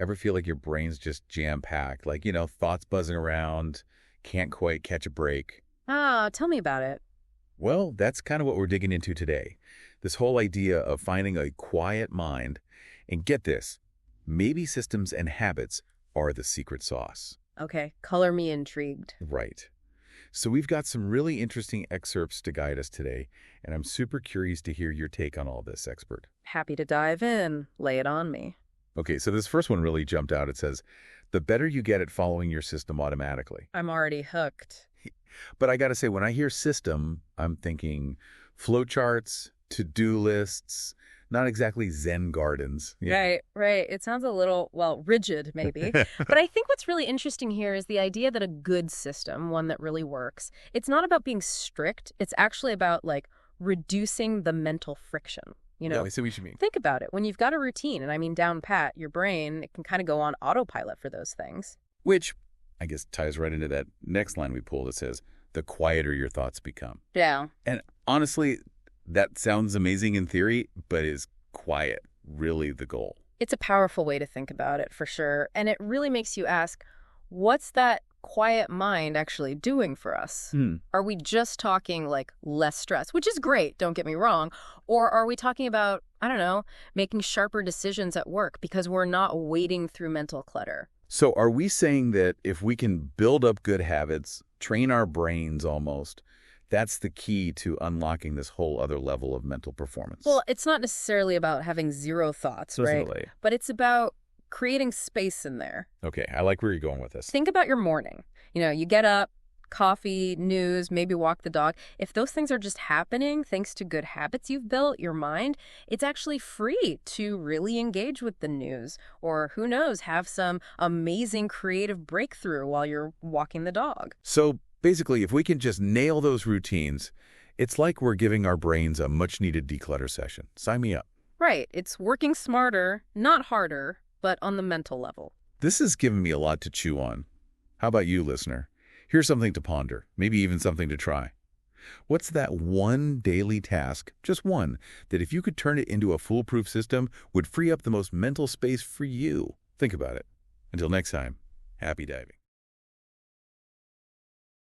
Ever feel like your brain's just jam-packed? Like, thoughts buzzing around, can't quite catch a break? Ah, tell me about it. Well, that's kind of what we're digging into today. This whole idea of finding a quiet mind. And get this, maybe systems and habits are the secret sauce. Okay, color me intrigued. Right. So we've got some really interesting excerpts to guide us today, and I'm super curious to hear your take on all this, expert. Happy to dive in. Lay it on me. Okay, so this first one really jumped out. It says, the better you get at following your system automatically. I'm already hooked. But I got to say, when I hear system, I'm thinking flowcharts, to-do lists, not exactly Zen gardens. Right. It sounds a little, well, rigid maybe. But I think what's really interesting here is the idea that a good system, one that really works, it's not about being strict. It's actually about like reducing the mental friction. Yeah, I see what you mean. Think about it. When you've got a routine, and I mean down pat, your brain, it can kind of go on autopilot for those things. Which, I guess, ties right into that next line we pulled that says, the quieter your thoughts become. Yeah. And honestly, that sounds amazing in theory, but is quiet really the goal? It's a powerful way to think about it, for sure. And it really makes you ask, what's that quiet mind actually doing for us? Are we just talking like less stress, which is great, don't get me wrong, or are we talking about, I don't know, making sharper decisions at work because we're not wading through mental clutter? So are we saying that if we can build up good habits, train our brains almost, that's the key to unlocking this whole other level of mental performance? Well, it's not necessarily about having zero thoughts, right? But it's about creating space in there. Okay, I like where you're going with this. Think about your morning. You get up, coffee, news, maybe walk the dog. If those things are just happening thanks to good habits you've built, your mind, it's actually free to really engage with the news. Or who knows, have some amazing creative breakthrough while you're walking the dog. So basically, if we can just nail those routines, it's like we're giving our brains a much-needed declutter session. Sign me up. Right. It's working smarter, not harder, but on the mental level. This has given me a lot to chew on. How about you, listener? Here's something to ponder, maybe even something to try. What's that one daily task, just one, that if you could turn it into a foolproof system would free up the most mental space for you? Think about it. Until next time, happy diving.